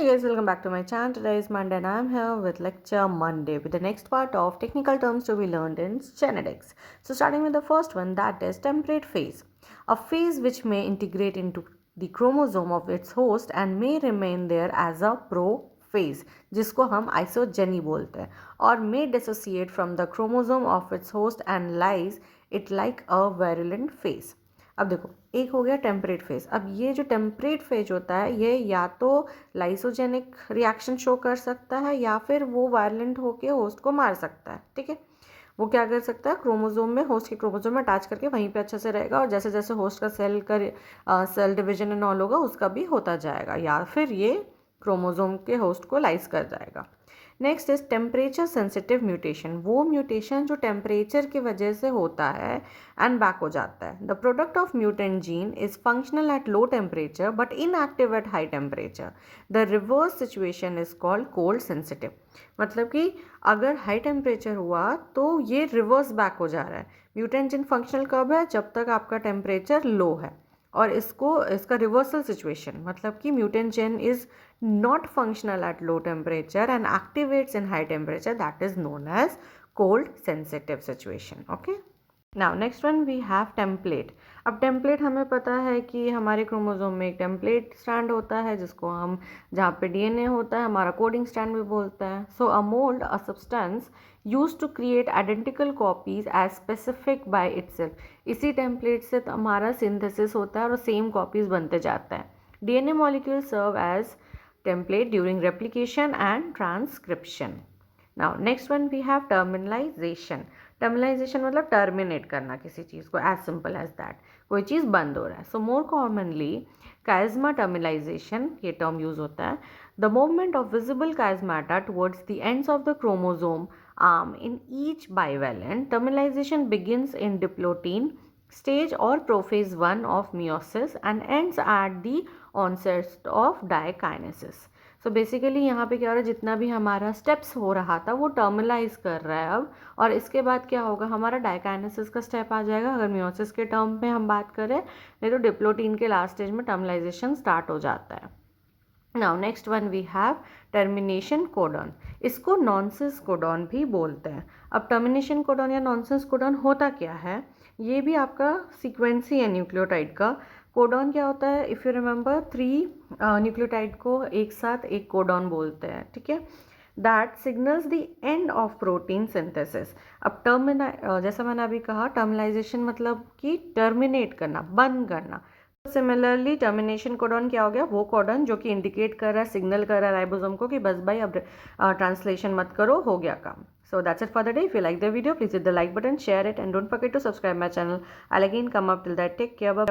Hey guys, welcome back to my channel. Today is Monday and I'm here with lecture Monday with the next part of technical terms to be learned in genetics. So starting with the first one, that is template phase. A phase which may integrate into the chromosome of its host and may remain there as a prophase, जिसको हम isogeny बोलते हैं, or may dissociate from the chromosome of its host and lies it like a virulent phase. अब देखो, एक हो गया temperate phase. अब ये जो टेम्परेट फेज होता है ये या तो लाइसोजेनिक रिएक्शन शो कर सकता है या फिर वो वायलेंट होके होस्ट को मार सकता है. ठीक है, वो क्या कर सकता है, क्रोमोजोम में होस्ट के क्रोमोजोम में अटैच करके वहीं पे अच्छे से रहेगा और जैसे जैसे होस्ट का सेल डिवीजन एंड ऑल होगा उसका भी होता जाएगा, या फिर ये क्रोमोजोम के होस्ट को लाइस कर जाएगा. Next is temperature sensitive mutation. वो म्यूटेशन जो टेम्परेचर की वजह से होता है एंड बैक हो जाता है. The product of mutant gene is functional at low temperature but inactive at high temperature. The reverse situation is called cold sensitive. मतलब कि अगर हाई टेम्परेचर हुआ तो ये रिवर्स बैक हो जा रहा है. म्यूटेंट जीन फंक्शनल कब है, जब तक आपका टेम्परेचर लो है. और इसका रिवर्सल सिचुएशन मतलब कि mutant gene is not functional at low temperature and activates in high temperature, that is known as cold sensitive situation. Okay, now next one we have template. अब template हमें पता है कि हमारे क्रोमोसोम में एक टेम्पलेट स्ट्रैंड होता है जिसको हम, जहाँ पे डीएनए होता है, हमारा कोडिंग स्ट्रैंड भी बोलते हैं. So a mould, a substance use to create identical copies as specific by itself. इसी टेम्पलेट से हमारा सिंथेसिस होता है और सेम कॉपीज बनते जाता है. DNA molecule serve as template during replication and transcription. Now next one we have terminalization. Terminalization मतलब terminate करना किसी चीज़ को, as simple as that. कोई चीज़ बंद हो रहा है. So more commonly chiasma terminalization ये term use होता है. The movement of visible chiasmata towards the ends of the chromosome arm in each bivalent. Terminalization begins in diplotin stage or prophase 1 of meiosis and ends at the onset of dikinesis. So basically यहाँ पे क्या हो रहा है, जितना भी हमारा steps हो रहा था वो टर्मिलाइज कर रहा है अब, और इसके बाद क्या होगा, हमारा डायकाइनेसिस का स्टेप आ जाएगा अगर मियोसिस के टर्म में हम बात करें. नहीं तो डिप्लोटीन के लास्ट स्टेज में टर्मिलाइजेशन स्टार्ट हो जाता है. Now next one we have termination codon. इसको नॉनसेंस कोडॉन भी बोलते हैं. अब टर्मिनेशन कोडॉन या नॉनसेंस कोडॉन होता क्या है, ये भी आपका सीक्वेंस ही है न्यूक्लियोटाइड का. कोडॉन क्या होता है, इफ़ यू रिमेंबर 3 न्यूक्लियोटाइड को एक साथ एक कोडॉन बोलते हैं. ठीक है, that signals the end of protein synthesis. अब जैसा मैंने अभी कहा, टर्मिनाइजेशन मतलब कि टर्मिनेट करना, बंद करना. सिमिलरली टर्मिनेशन कोडॉन क्या हो गया, वो कोडॉन जो कि इंडिकेट कर रहा है, सिग्नल कर रहा है राइबोसोम को कि बस भाई अब ट्रांसलेशन मत करो, हो गया काम. So that's it for the day. If you like the video, please hit the like button, share it, and don't forget to subscribe my channel. I'll again come up till that. Take care. Bye.